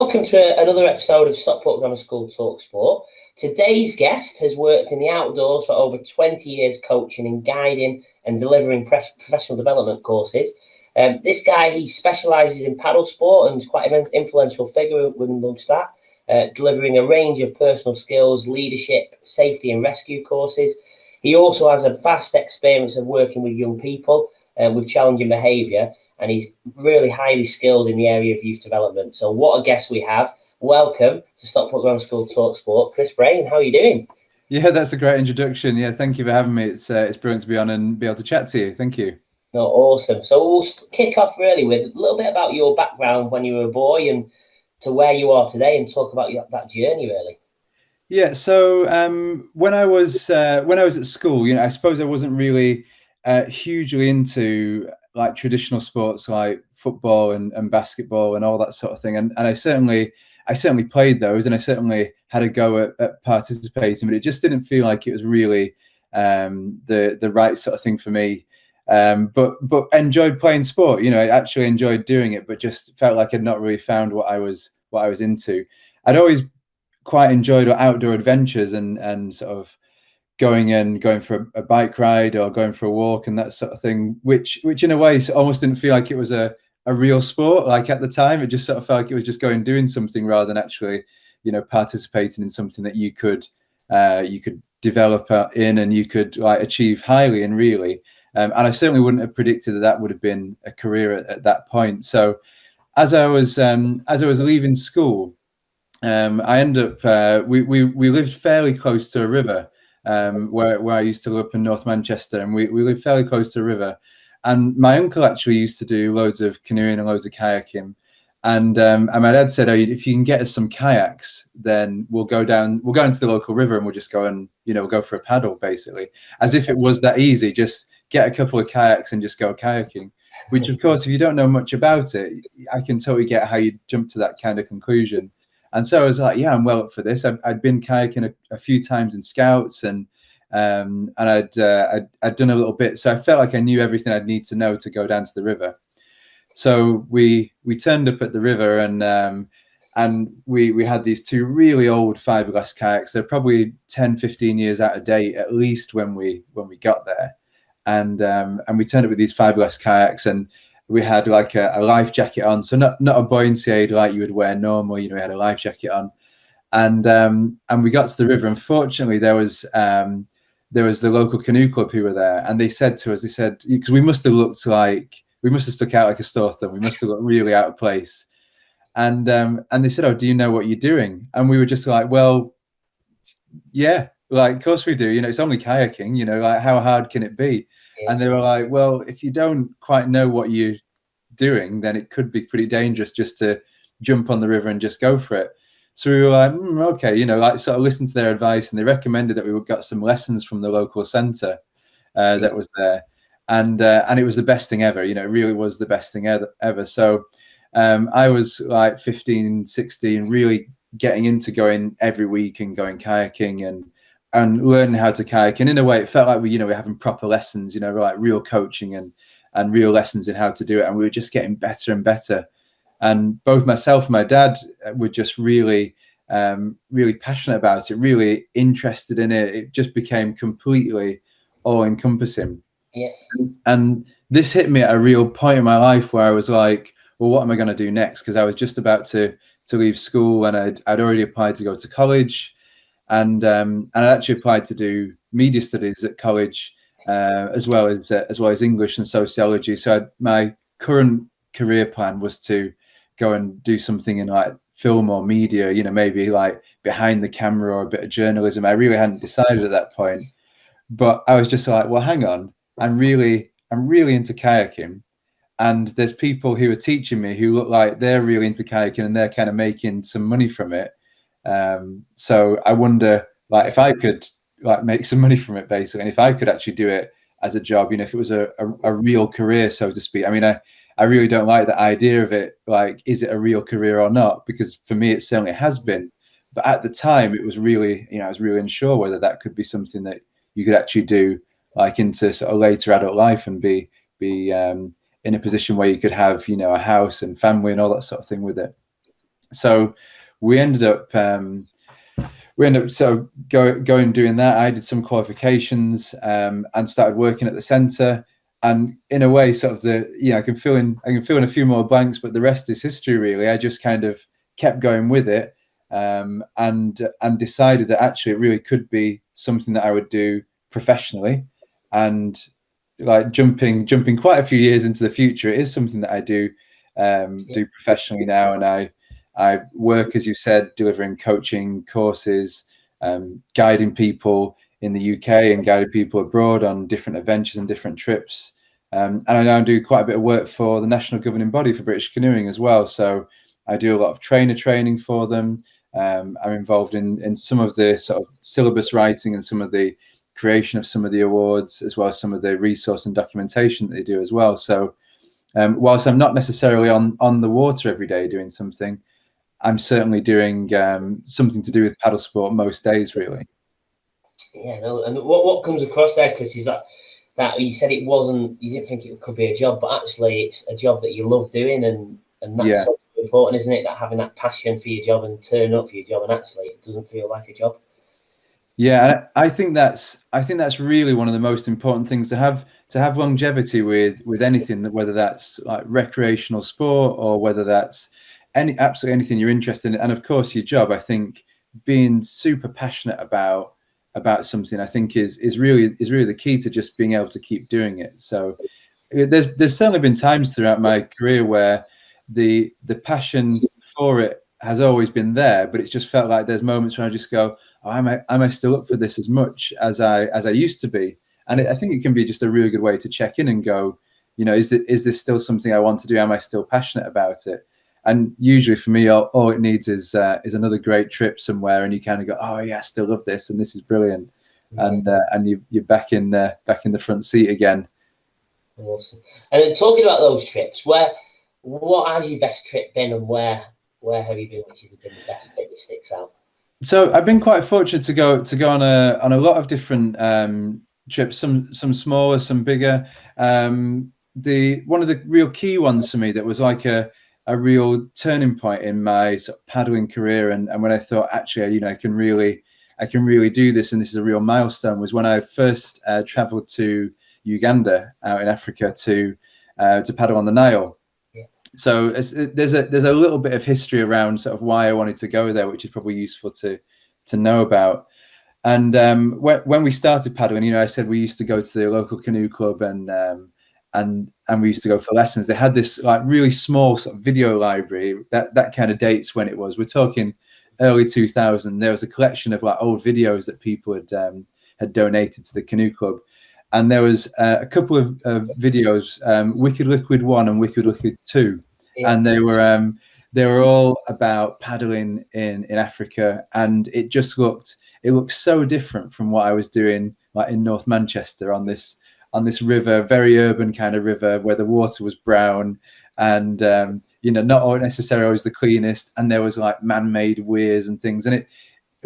Welcome to another episode of Stockport Grammar School Talk Sport. Today's guest has worked in the outdoors for over 20 years, coaching and guiding and delivering professional development courses. This guy, he specialises in paddle sport and is quite an influential figure amongst that, delivering a range of personal skills, leadership, safety and rescue courses. He also has a vast experience of working with young people with challenging behaviour, and he's really highly skilled in the area of youth development. So what a guest we have. Welcome to Stockport Grammar School Talk Sport, Chris Brain. How are you doing? Yeah, that's a great introduction. Yeah, thank you for having me. It's brilliant to be on and be able to chat to you. Thank you. No, awesome. So we'll kick off really with a little bit about your background when you were a boy and to where you are today, and talk about that journey really. Yeah, so when I was at school, I suppose I wasn't really hugely into like traditional sports like football and basketball and all that sort of thing. And I certainly played those, and I certainly had a go at participating, but it just didn't feel like it was really the right sort of thing for me. But enjoyed playing sport. I actually enjoyed doing it, but just felt like I'd not really found what I was into. I'd always quite enjoyed outdoor adventures and sort of going for a bike ride or going for a walk and that sort of thing, which in a way almost didn't feel like it was a real sport. Like at the time, it just sort of felt like it was just doing something rather than actually, participating in something that you could develop in and you could like achieve highly and really. And I certainly wouldn't have predicted that would have been a career at that point. So as I was leaving school, I ended up we lived fairly close to a river, where I used to live up in North Manchester, and we lived fairly close to a river. And my uncle actually used to do loads of canoeing and loads of kayaking. And my dad said, "Oh, if you can get us some kayaks, then we'll go into the local river and we'll just go and we'll go for a paddle, basically, as if it was that easy. Just get a couple of kayaks and just go kayaking." Which, of course, if you don't know much about it, I can totally get how you jump to that kind of conclusion. And so I was like, "Yeah, I'm well up for this." I'd been kayaking a few times in Scouts, and I'd done a little bit, so I felt like I knew everything I'd need to know to go down to the river. So we turned up at the river, and we had these two really old fiberglass kayaks. They're probably 10, 15 years out of date at least when we got there, and we turned up with these fiberglass kayaks, and we had like a life jacket on, so not a buoyancy aid like you would wear normally. We had a life jacket on, and we got to the river. Unfortunately, there was the local canoe club who were there, and they said to us, because we must have stuck out like a sore thumb. We must have looked really out of place. And they said, "Oh, do you know what you're doing?" And we were just like, "Well, yeah, like of course we do. It's only kayaking. Like how hard can it be?" Yeah. And they were like, "Well, if you don't quite know what you're doing, then it could be pretty dangerous just to jump on the river and just go for it." So we were like, "Okay," like sort of listen to their advice, and they recommended that we got some lessons from the local centre that was there, and it was the best thing ever. It really was the best thing ever. So I was like 15, 16, really getting into going every week and going kayaking and learning how to kayak. And in a way, it felt like we're having proper lessons, like real coaching and real lessons in how to do it. And we were just getting better and better. And both myself and my dad were just really, really passionate about it, really interested in it. It just became completely all-encompassing. Yeah. And this hit me at a real point in my life where I was like, well, what am I going to do next? Because I was just about to leave school, and I'd already applied to go to college. And I actually applied to do media studies at college, as well as English and sociology. So my current career plan was to go and do something in like film or media, maybe like behind the camera or a bit of journalism. I really hadn't decided at that point, but I was just like, well, hang on, I'm really into kayaking, and there's people who are teaching me who look like they're really into kayaking and they're kind of making some money from it. So I wonder, like, if I could like make some money from it, basically, and if I could actually do it as a job, if it was a real career, so to speak. I mean, I really don't like the idea of it. Like, is it a real career or not? Because for me, it certainly has been. But at the time, it was really, I was really unsure whether that could be something that you could actually do, like into sort of later adult life and be in a position where you could have, a house and family and all that sort of thing with it. So we ended up sort of going doing that. I did some qualifications and started working at the centre. And in a way, sort of I can fill in a few more blanks, but the rest is history, really. I just kind of kept going with it, and decided that actually it really could be something that I would do professionally. And like jumping quite a few years into the future, it is something that I do professionally now, and I work, as you said, delivering coaching courses, guiding people in the UK and guiding people abroad on different adventures and different trips. And I now do quite a bit of work for the national governing body for British canoeing as well. So I do a lot of trainer training for them. I'm involved in some of the sort of syllabus writing and some of the creation of some of the awards, as well as some of the resource and documentation that they do as well. So whilst I'm not necessarily on the water every day doing something, I'm certainly doing something to do with paddle sport most days, really. Yeah, no, and what comes across there, Chris, is that you said you didn't think it could be a job, but actually it's a job that you love doing, and that's so important, isn't it? That having that passion for your job and turning up for your job, and actually it doesn't feel like a job. Yeah, and I think that's really one of the most important things to have longevity with anything, whether that's like recreational sport or whether that's absolutely anything you're interested in, and of course your job. I think being super passionate about something, I think is really the key to just being able to keep doing it. So there's certainly been times throughout my career where the passion for it has always been there, but it's just felt like there's moments where I just go, oh, am I still up for this as much as I used to be? And I think it can be just a really good way to check in and go, is this still something I want to do? Am I still passionate about it? And usually for me, all it needs is another great trip somewhere, and you kind of go, oh yeah, I still love this, and this is brilliant, and you're back in the front seat again. Awesome. And then talking about those trips, what has your best trip been, and where have you been, which has been the best trip that sticks out? So I've been quite fortunate to go on a lot of different trips, some smaller, some bigger. One of the real key ones for me that was like a real turning point in my sort of paddling career, and when I thought actually, I can really do this, and this is a real milestone, was when I first traveled to Uganda out in Africa to paddle on the Nile. So there's a little bit of history around sort of why I wanted to go there, which is probably useful to know about. And when we started paddling, I said we used to go to the local canoe club, and we used to go for lessons. They had this like really small sort of video library that kind of dates when it was. We're talking early 2000. There was a collection of like old videos that people had donated to the canoe club. And there was a couple of videos, Wicked Liquid 1 and Wicked Liquid 2, and they were all about paddling in Africa, and it looked so different from what I was doing like in North Manchester on this river, very urban kind of river where the water was brown and not necessarily always the cleanest, and there was like man-made weirs and things, and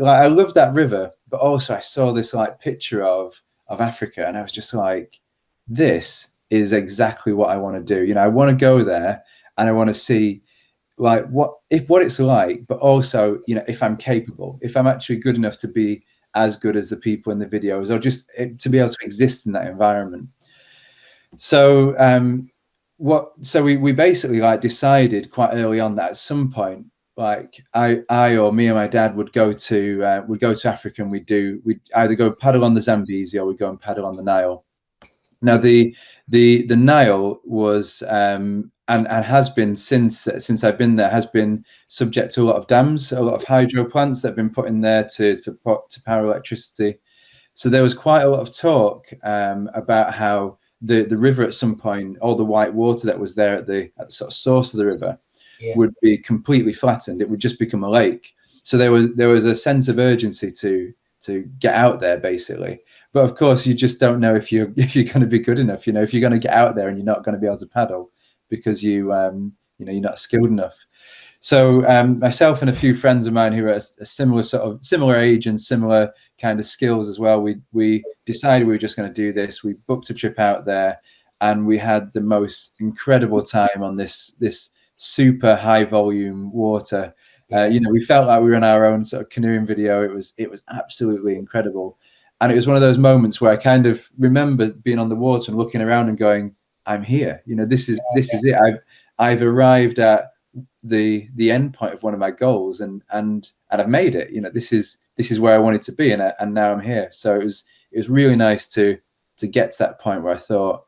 I loved that river, but also I saw this like picture of Africa, and I was just like, this is exactly what I want to do. I want to go there, and I want to see like what it's like, but also if I'm capable, if I'm actually good enough to be as good as the people in the videos, or just to be able to exist in that environment. So we basically like decided quite early on that at some point, like I or me and my dad would go to Africa, and we'd either go paddle on the Zambezi or we'd go and paddle on the Nile. Now the Nile was and has been since I've been there, has been subject to a lot of dams, a lot of hydro plants that have been put in there to power electricity. So there was quite a lot of talk about how the river at some point, all the white water that was there at the sort of source of the river, would be completely flattened. It would just become a lake. So there was a sense of urgency to get out there, basically. But of course, you just don't know if you're going to be good enough. If you're going to get out there and you're not going to be able to paddle because you're not skilled enough. So myself and a few friends of mine who are a similar age and similar kind of skills as well, we decided we were just going to do this. We booked a trip out there, and we had the most incredible time on this super high volume water. You know, we felt like we were in our own sort of canoeing video. It was absolutely incredible. And it was one of those moments where I kind of remember being on the water and looking around and going, I'm here. You know, this is it. I've arrived at the end point of one of my goals, and I've made it. You know, this is where I wanted to be, and now I'm here. So it was really nice to get to that point where I thought,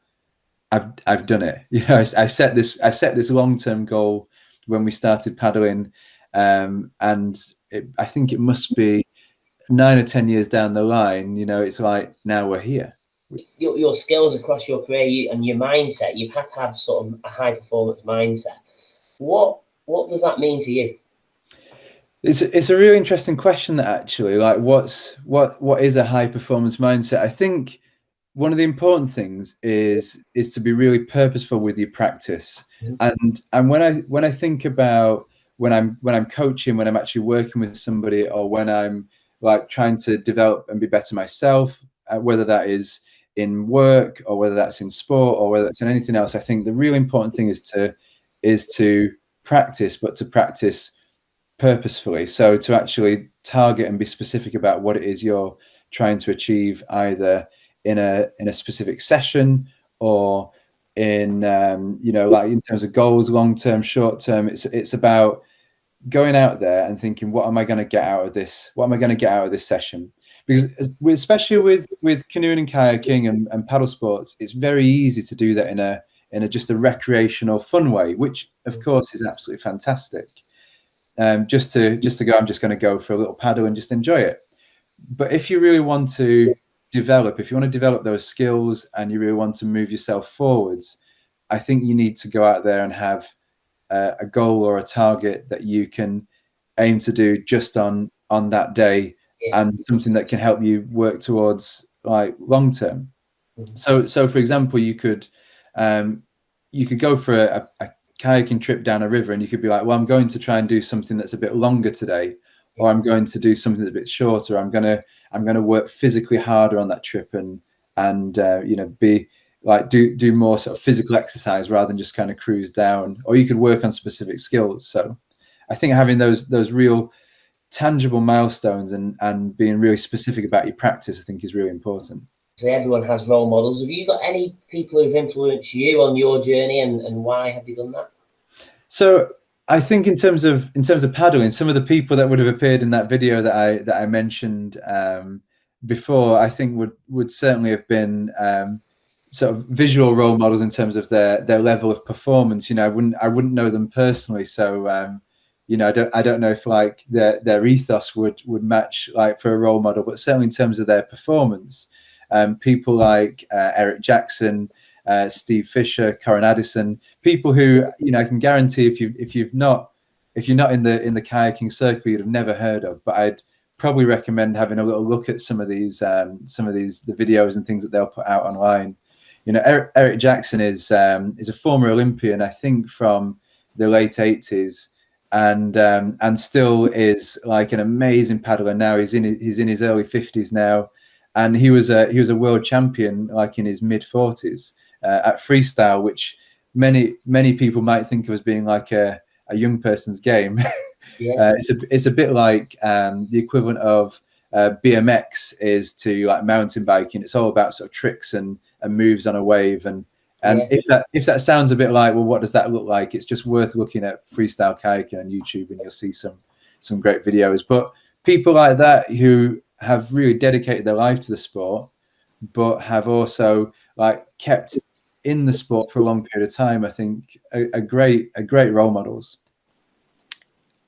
I've done it. You know, I set this long-term goal when we started paddling, and I think it must be 9 or 10 years down the line. You know, it's like, now we're here. Your skills across your career and your mindset, you've had to have sort of a high performance mindset. What does that mean to you? It's a really interesting question, that actually, like, what is a high performance mindset? I think one of the important things is to be really purposeful with your practice. And when I think about when I'm coaching, when I'm actually working with somebody, or when I'm like trying to develop and be better myself, whether that is in work or whether that's in sport or whether that's in anything else, I think the really important thing is to practice, but to practice purposefully. So to actually target and be specific about what it is you're trying to achieve, either in a specific session or in you know, like in terms of goals, long term, short term. It's about going out there and thinking, what am I going to get out of this? What am I going to get out of this session? Because especially with canoeing and kayaking and paddle sports, it's very easy to do that in a just a recreational, fun way, which of course is absolutely fantastic. Just to go, I'm just going to go for a little paddle and just enjoy it. But if you really want to develop those skills and you really want to move yourself forwards, I think you need to go out there and have a goal or a target that you can aim to do just on that day, and something that can help you work towards like long term. So for example, you could go for a kayaking trip down a river, and you could be like, well, I'm going to try and do something that's a bit longer today, or I'm going to do something that's a bit shorter. I'm going to work physically harder on that trip, and you know, be like do more sort of physical exercise rather than just kind of cruise down. Or you could work on specific skills. So I think having those real tangible milestones and being really specific about your practice, I think, is really important. So everyone has role models. Have you got any people who've influenced you on your journey, and why have you done that? So I think in terms of paddling, some of the people that would have appeared in that video that I mentioned before, I think would certainly have been sort of visual role models in terms of their level of performance. You know, I wouldn't know them personally, so you know, I don't know if like their ethos would match like for a role model, but certainly in terms of their performance, people like Eric Jackson, Steve Fisher, Corin Addison, people who, you know, I can guarantee if you're not in the kayaking circle, you'd have never heard of. But I'd probably recommend having a little look at some of the videos and things that they'll put out online. You know, Eric Jackson is a former Olympian, I think, from the late 80s, and still is like an amazing paddler now. He's in his early 50s now, and he was a world champion like in his mid 40s at freestyle, which many people might think of as being like a young person's game. Yeah. It's a bit like the equivalent of BMX is to like mountain biking. It's all about sort of tricks and moves on a wave, and yeah. if that sounds a bit like, well, what does that look like? It's just worth looking at freestyle kayaking on YouTube, and you'll see some great videos. But people like that who have really dedicated their life to the sport, but have also like kept in the sport for a long period of time, I think are great role models.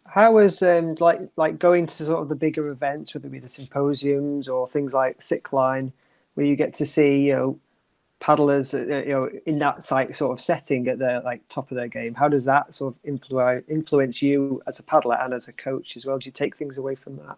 How was like going to sort of the bigger events, whether it be the symposiums or things like Sickline, where you get to see, you know, paddlers, you know, in that sort of setting at the like top of their game? How does that sort of influence you as a paddler and as a coach as well? Do you take things away from that?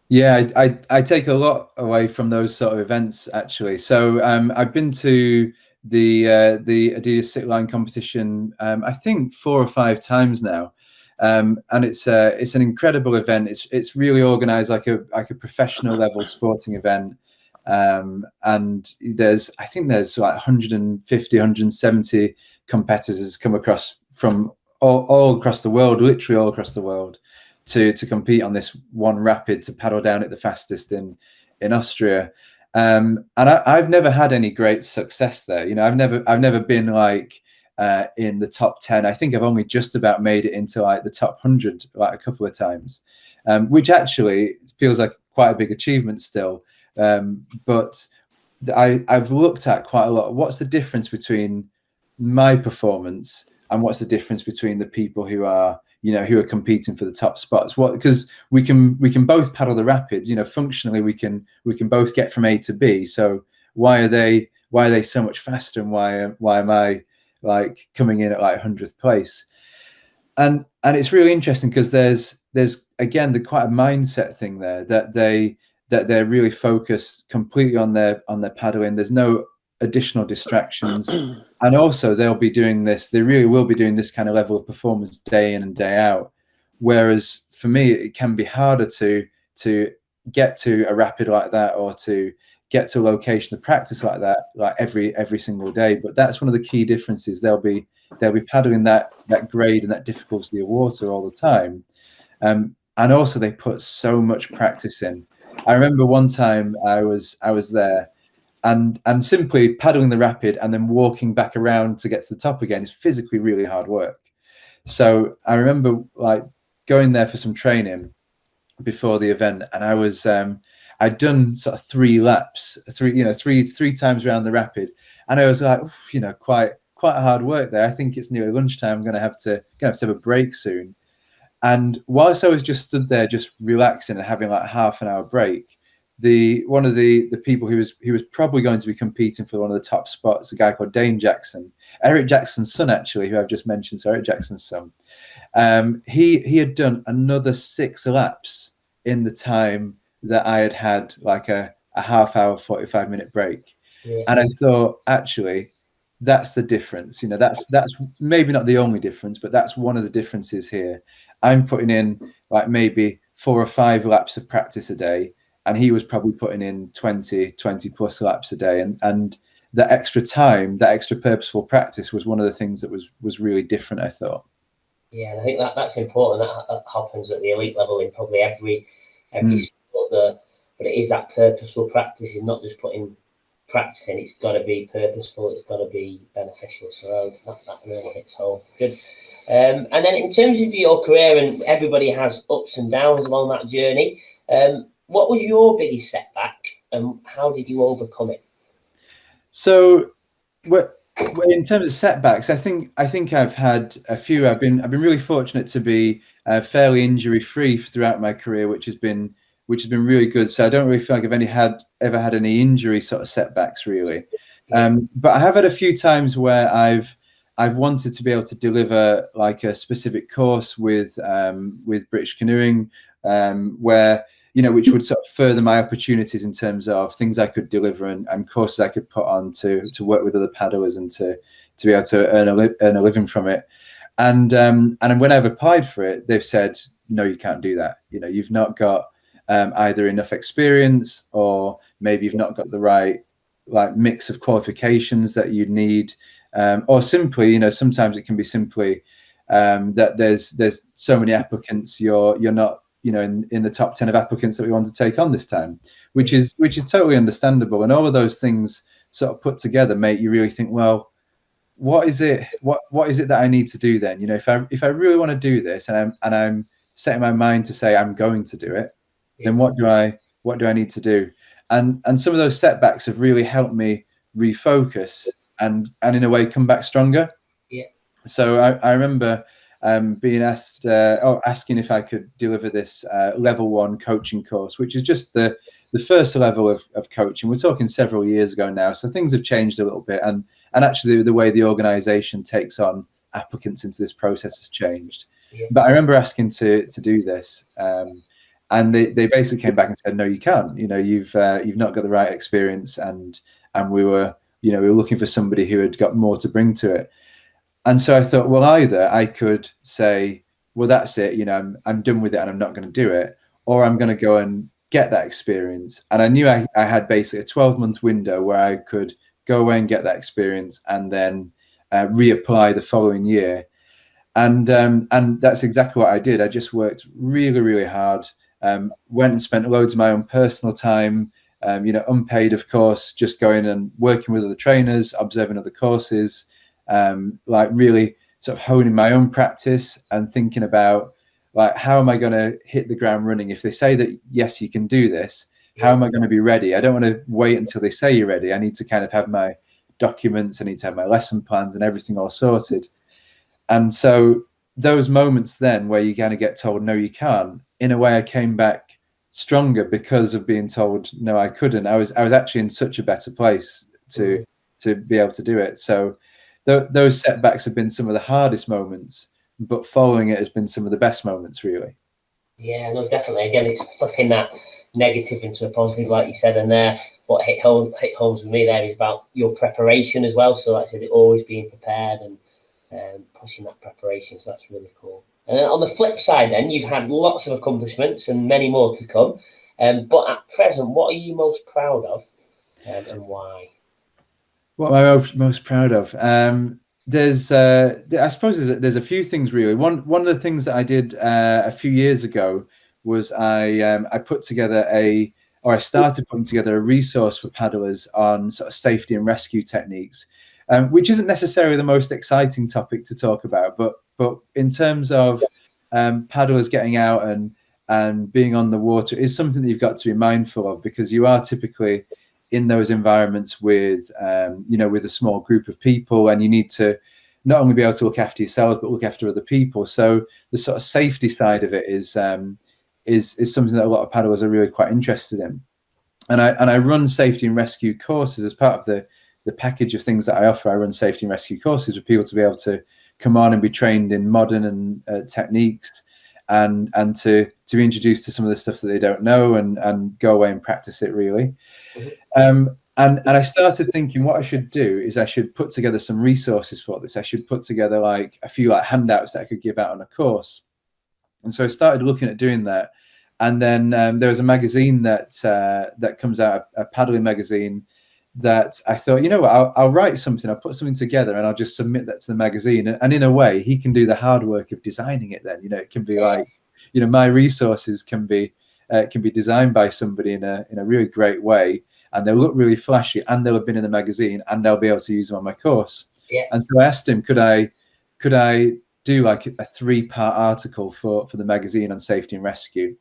Yeah, I take a lot away from those sort of events, actually. So I've been to the Adidas Sickline competition I think 4 or 5 times now, and it's an incredible event. It's really organised like a professional level sporting event. And I think there's like 150, 170 competitors come across from all across the world, literally all across the world, to compete on this one rapid, to paddle down it the fastest in Austria. And I've never had any great success there. You know, I've never been like in the top 10. I think I've only just about made it into like the top 100 like a couple of times, which actually feels like quite a big achievement still. But I've looked at quite a lot. What's the difference between my performance and what's the difference between the people who are, you know, who are competing for the top spots? What, because we can both paddle the rapid, you know, functionally we can both get from A to B. So why are they so much faster, and why am I like coming in at like 100th place? And it's really interesting because there's again quite a mindset thing there, that they're really focused completely on their paddling. There's no additional distractions. And also they really will be doing this kind of level of performance day in and day out. Whereas for me, it can be harder to get to a rapid like that, or to get to a location of practice like that, like every single day. But that's one of the key differences. They'll be paddling that grade and that difficulty of water all the time. And also they put so much practice in. I remember one time I was there, and simply paddling the rapid and then walking back around to get to the top again is physically really hard work. So I remember like going there for some training before the event, and I was I'd done sort of 3 laps, three times around the rapid, and I was like, you know, quite hard work there. I think it's nearly lunchtime. I'm gonna have to have a break soon. And whilst I was just stood there, just relaxing and having like half an hour break, one of the people who was probably going to be competing for one of the top spots, a guy called Dane Jackson, Eric Jackson's son, actually, who I've just mentioned. So Eric Jackson's son, he had done another 6 laps in the time that I had like a half hour, 45-minute break. Yeah. And I thought, actually, that's the difference. You know, that's maybe not the only difference, but that's one of the differences here. I'm putting in like maybe 4 or 5 laps of practice a day, and he was probably putting in 20 plus laps a day. And that extra time, that extra purposeful practice was one of the things that was really different, I thought. Yeah, and I think that's important. That happens at the elite level in probably every sport there. But it is that purposeful practice, is not just putting practice in. It's got to be purposeful. It's got to be beneficial. So that really hits home. Good. And then in terms of your career, and everybody has ups and downs along that journey, what was your biggest setback, and how did you overcome it? So, in terms of setbacks, I think I've had a few. I've been really fortunate to be fairly injury free throughout my career, which has been really good. So I don't really feel like I've ever had any injury sort of setbacks really. But I have had a few times where I've wanted to be able to deliver like a specific course with British Canoeing, where, you know, which would sort of further my opportunities in terms of things I could deliver and courses I could put on to work with other paddlers and to be able to earn a living from it. And when I've applied for it, they've said, no, you can't do that. You know, you've not got either enough experience, or maybe you've not got the right like mix of qualifications that you need, or simply, you know, sometimes it can be simply that there's so many applicants, you're not, you know, in the top 10 of applicants that we want to take on this time, which is totally understandable. And all of those things sort of put together make you really think, well, what is it that I need to do then? You know, if I really want to do this, and I'm setting my mind to say I'm going to do it, then what do I need to do? And some of those setbacks have really helped me refocus and in a way come back stronger. Yeah. So I remember being asked, asking if I could deliver this level 1 coaching course, which is just the first level of coaching. We're talking several years ago now, so things have changed a little bit, and actually the way the organisation takes on applicants into this process has changed. Yeah. But I remember asking to do this, and they basically came back and said, no, you can't. You know, you've not got the right experience, and we were looking for somebody who had got more to bring to it. And so I thought, well, either I could say, well, that's it, you know, I'm done with it and I'm not going to do it, or I'm going to go and get that experience. And I knew I had basically a 12-month window where I could go away and get that experience and then reapply the following year. And that's exactly what I did. I just worked really, really hard. Went and spent loads of my own personal time, unpaid, of course, just going and working with other trainers, observing other courses, like really sort of honing my own practice and thinking about, like, how am I going to hit the ground running? If they say that, yes, you can do this, how am I going to be ready? I don't want to wait until they say you're ready. I need to kind of have my documents. I need to have my lesson plans and everything all sorted. And so those moments then where you kind of get told, no, you can't, in a way, I came back stronger because of being told, no, I couldn't. I was actually in such a better place to be able to do it. So those setbacks have been some of the hardest moments, but following it has been some of the best moments, really. Yeah, no, definitely. Again, it's flipping that negative into a positive, like you said, and there, what hit home with me there is about your preparation as well. So, like I said, always being prepared and pushing that preparation. So that's really cool. And then on the flip side, then you've had lots of accomplishments and many more to come. But at present, what are you most proud of, and why? What am I most proud of? I suppose there's a few things really. One of the things that I did a few years ago was I put together I started putting together a resource for paddlers on sort of safety and rescue techniques, which isn't necessarily the most exciting topic to talk about, but in terms of paddlers getting out and being on the water is something that you've got to be mindful of, because you are typically in those environments with with a small group of people, and you need to not only be able to look after yourselves but look after other people. So the sort of safety side of it is something that a lot of paddlers are really quite interested in. And I run safety and rescue courses as part of the package of things that I offer. I run safety and rescue courses for people to be able to come on and be trained in modern and techniques, and to be introduced to some of the stuff that they don't know, and go away and practice it, really. And I started thinking what I should do is I should put together some resources for this. I should put together like a few handouts that I could give out on a course. And so I started looking at doing that. And then there was a magazine that comes out, a paddling magazine, that I thought, you know what, I'll write something, I'll put something together, and I'll just submit that to the magazine. And in a way, he can do the hard work of designing it then. It can be like, my resources can be designed by somebody in a really great way, and they'll look really flashy, and they'll have been in the magazine, and I'll be able to use them on my course. Yeah. And so I asked him, could I do like a 3-part article for the magazine on safety and rescue?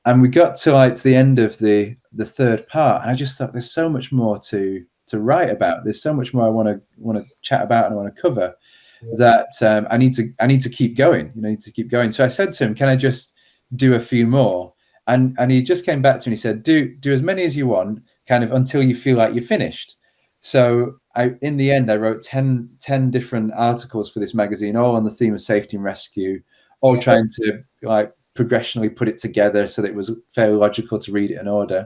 And we got to the end of the 3rd part, and I just thought, there's so much more to write about. There's so much more I want to chat about and I want to cover, that I need to keep going. Need to keep going. So I said to him, can I just do a few more? And he just came back to me and he said, do as many as you want, kind of until you feel like you're finished. So in the end, I wrote 10 different articles for this magazine, all on the theme of safety and rescue, all trying to progressionally put it together so that it was fairly logical to read it in order.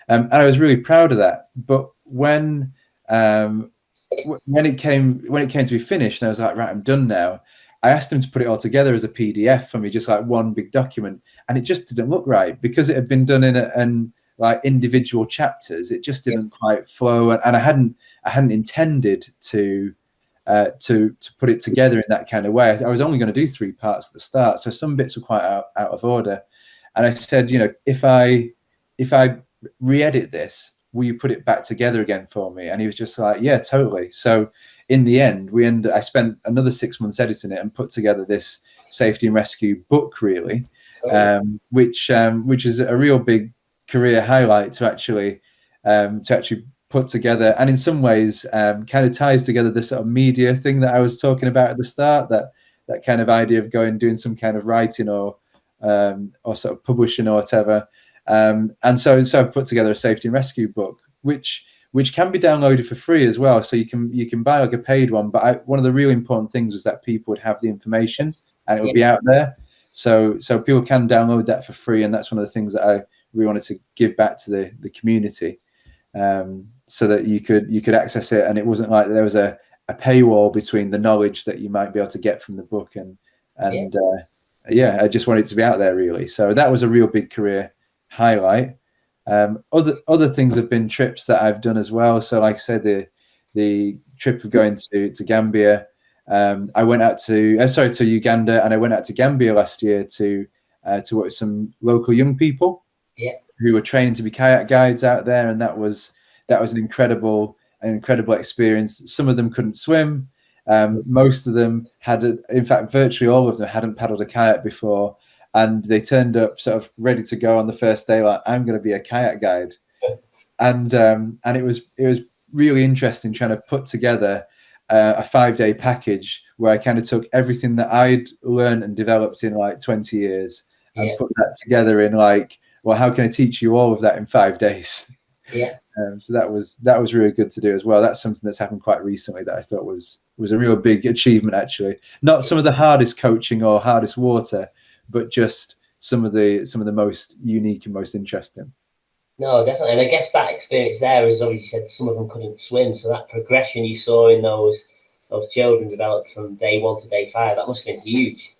And I was really proud of that. But when it came to be finished, and I was like, right, I'm done now, I asked him to put it all together as a PDF for me, just like one big document, and it just didn't look right because it had been done in like individual chapters. It just didn't quite flow, and I hadn't intended to put it together in that kind of way. I was only going to do 3 parts at the start, so some bits were quite out of order. And I said, if I re-edit this, will you put it back together again for me? And he was just like, yeah, totally. So in the end, I spent another 6 months editing it and put together this safety and rescue book, really, which is a real big career highlight to actually put together, and in some ways kind of ties together the sort of media thing that I was talking about at the start, that kind of idea of doing some kind of writing or sort of publishing or whatever. And so I've put together a safety and rescue book, which can be downloaded for free as well. So you can buy like a paid one, but one of the really important things was that people would have the information and it would be out there. So people can download that for free, and that's one of the things that I really wanted to give back to the community, so that you could access it, and it wasn't like there was a paywall between the knowledge that you might be able to get from the book and I just wanted it to be out there, really. So that was a real big career highlight. Other things have been trips that I've done as well. So like I said, the trip of going to Gambia, I went out to Uganda, and I went out to Gambia last year to work with some local young people who were training to be kayak guides out there, and that was an incredible experience. Some of them couldn't swim. Most of them in fact, virtually all of them hadn't paddled a kayak before, and they turned up sort of ready to go on the first day, like, I'm going to be a kayak guide. And it was really interesting trying to put together a 5-day package where I kind of took everything that I'd learned and developed in like 20 years and put that together in like, well, how can I teach you all of that in 5 days? So that was really good to do as well. That's something that's happened quite recently that I thought was a real big achievement, actually. Not some of the hardest coaching or hardest water, but just some of the most unique and most interesting. No, definitely. And I guess that experience there, as obviously said, some of them couldn't swim. So that progression you saw in those children develop from day 1 to day 5, that must have been huge.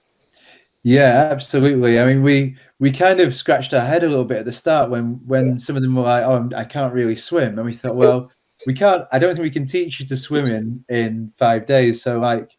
Yeah, absolutely. I mean, we kind of scratched our head a little bit at the start when some of them were like, "Oh, I can't really swim," and we thought, well, we can't. I don't think we can teach you to swim in 5 days. So like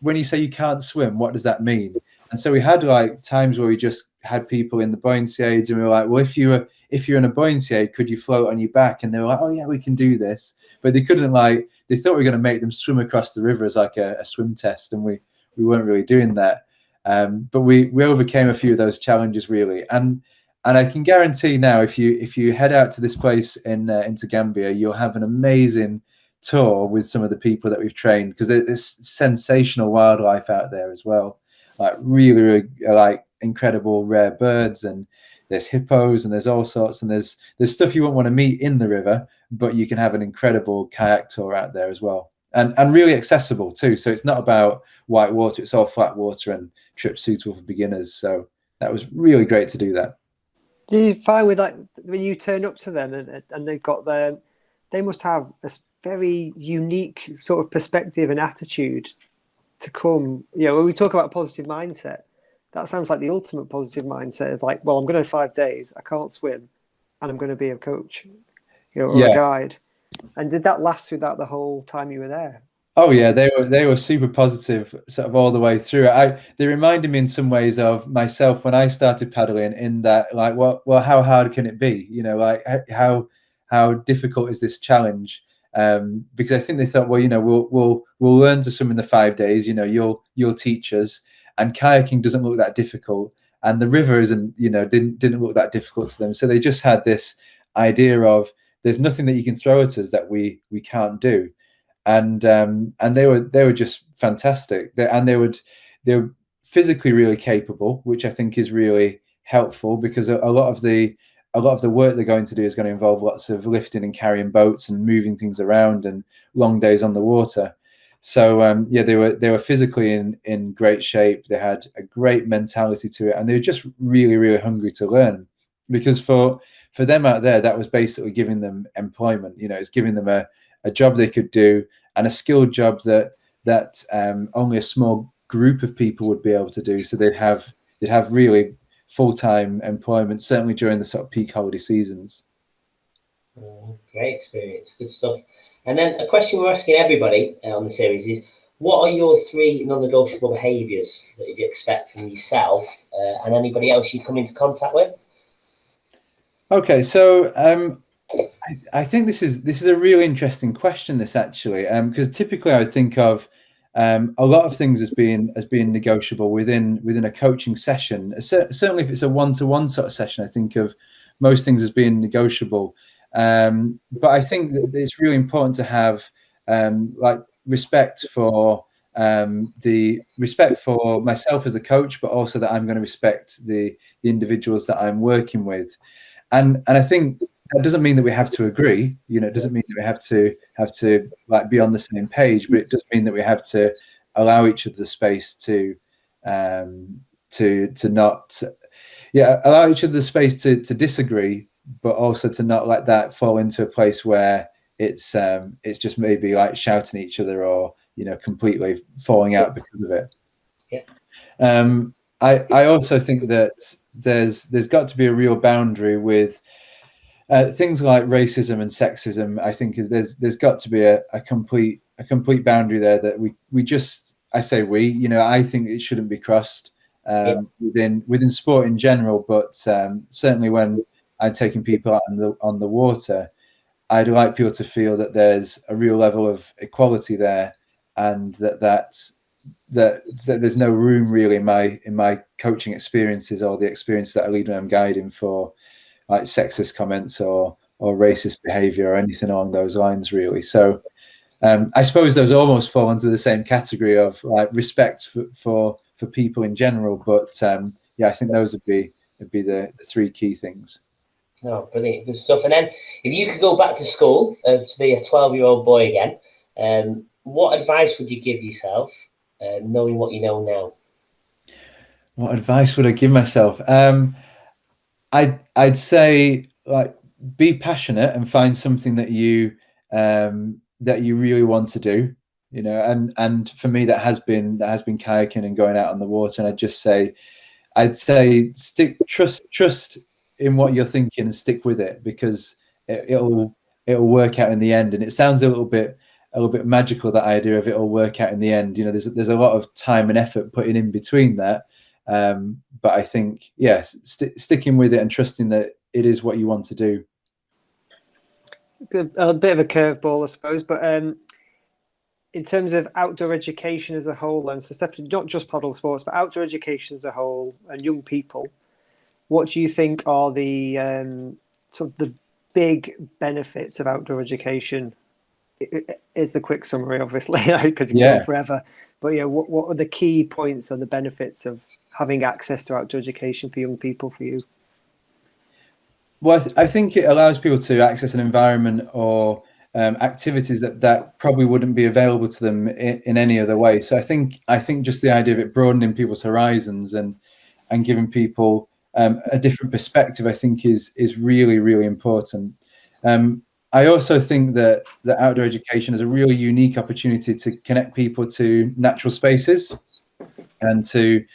when you say you can't swim, what does that mean? And so we had like times where we just had people in the buoyancy aids, and we were like, well, if you're in a buoyancy aid, could you float on your back? And they were like, oh yeah, we can do this, but they couldn't. Like, they thought we were going to make them swim across the river as like a swim test, and we weren't really doing that. But we overcame a few of those challenges, really, and I can guarantee now, if you head out to this place into Gambia, you'll have an amazing tour with some of the people that we've trained, because there's sensational wildlife out there as well, like really like incredible rare birds, and there's hippos, and there's all sorts, and there's stuff you won't want to meet in the river, but you can have an incredible kayak tour out there as well. And really accessible too. So it's not about white water, it's all flat water and trips suitable for beginners. So that was really great to do that. Do you find with like when you turn up to them and they've got they must have a very unique sort of perspective and attitude to come, when we talk about a positive mindset, that sounds like the ultimate positive mindset of like, well, I'm going to 5 days, I can't swim, and I'm going to be a coach, or a guide. And did that last throughout the whole time you were there? Oh yeah, they were super positive sort of all the way through. They reminded me in some ways of myself when I started paddling, in that like, well, how hard can it be? Like how difficult is this challenge? Because I think they thought, well, we'll learn to swim in the 5 days. You'll teach us, and kayaking doesn't look that difficult, and the river isn't, didn't look that difficult to them. So they just had this idea of, there's nothing that you can throw at us that we can't do, and they were just fantastic. They were physically really capable, which I think is really helpful, because a lot of the work they're going to do is going to involve lots of lifting and carrying boats and moving things around and long days on the water. So they were physically in great shape. They had a great mentality to it, and they were just really, really hungry to learn, because for them out there, that was basically giving them employment. It's giving them a job they could do, and a skilled job that only a small group of people would be able to do. So they'd have really full-time employment, certainly during the sort of peak holiday seasons. Great experience, good stuff. And then a question we're asking everybody on the series is, what are your 3 non-negotiable behaviours that you'd expect from yourself and anybody else you come into contact with? Okay, so I think this is a really interesting question, this actually, because typically I would think of a lot of things as being negotiable within a coaching session. Certainly, if it's a one-to-one sort of session, I think of most things as being negotiable. But I think that it's really important to have like respect for myself as a coach, but also that I'm going to respect the individuals that I'm working with. And I think that doesn't mean that we have to agree. It doesn't mean that we have to like be on the same page, but it does mean that we have to allow each other the space to not, allow each other the space to disagree, but also to not let that fall into a place where it's just maybe like shouting at each other, or completely falling out because of it. I also think that there's got to be a real boundary with things like racism and sexism. I think there's got to be a complete a complete boundary there that we just, I say we, you know, I think it shouldn't be crossed within sport in general, but certainly when I'm taking people out on the water, I'd like people to feel that there's a real level of equality there, and that there's no room really in my coaching experiences or the experience that I lead when I'm guiding for like sexist comments or racist behavior or anything along those lines, really. So I suppose those almost fall into the same category of like respect for people in general, but yeah, I think those would be the three key things. Oh, brilliant, good stuff. And then, if you could go back to school to be a 12-year-old boy again, what advice would you give yourself, knowing what you know now? What advice would I give myself? I'd say like be passionate and find something that you really want to do. You know, and for me that has been kayaking and going out on the water. And I'd say trust in what you're thinking and stick with it, because it'll work out in the end. And it sounds a little bit magical, that idea of it'll work out in the end. You know, there's a lot of time and effort putting in between that. But I think, yes, sticking with it and trusting that it is what you want to do. A bit of a curveball, I suppose, but in terms of outdoor education as a whole, and so Stephanie, not just paddle sports, but outdoor education as a whole and young people, what do you think are the sort of the big benefits of outdoor education? It's a quick summary, obviously, because you can go forever. But yeah, what are the key points or the benefits of having access to outdoor education for young people for you? Well, I think it allows people to access an environment or activities that probably wouldn't be available to them in any other way. So I think just the idea of it broadening people's horizons and giving people a different perspective, I think is really, really important. I also think that outdoor education is a really unique opportunity to connect people to natural spaces and to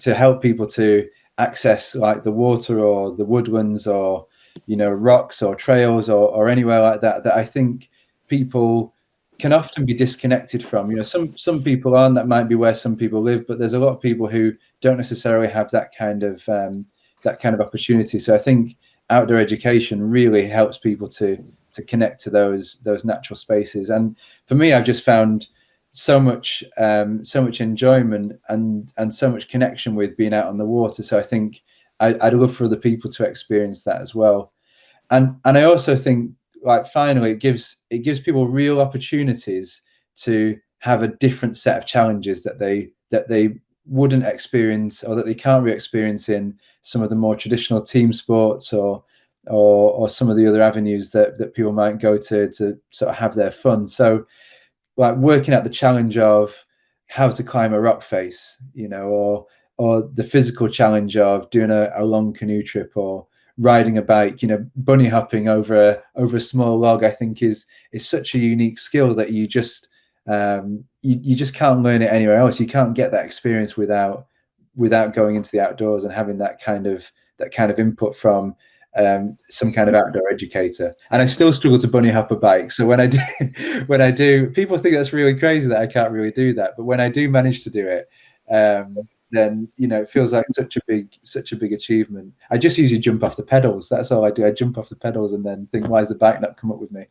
help people to access like the water or the woodlands or, you know, rocks or trails or anywhere like that I think people can often be disconnected from. You know, some people aren't. That might be where some people live, but there's a lot of people who don't necessarily have that kind of opportunity. So I think outdoor education really helps people to connect to those natural spaces. And for me, I've just found so much enjoyment and so much connection with being out on the water. So I think I'd love for other people to experience that as well. And I also think, like, finally, it gives people real opportunities to have a different set of challenges that they wouldn't experience, or that they can't re-experience in some of the more traditional team sports or some of the other avenues that people might go to sort of have their fun. So like working out the challenge of how to climb a rock face, you know, or the physical challenge of doing a long canoe trip or riding a bike, you know, bunny hopping over a small log, I think is such a unique skill that you just you just can't learn it anywhere else. You can't get that experience without going into the outdoors and having that kind of input from some kind of outdoor educator. And I still struggle to bunny hop a bike. So when I do, people think that's really crazy that I can't really do that. But when I do manage to do it, then, you know, it feels like such a big achievement. I just usually jump off the pedals. That's all I do. I jump off the pedals and then think, why has the bike not come up with me?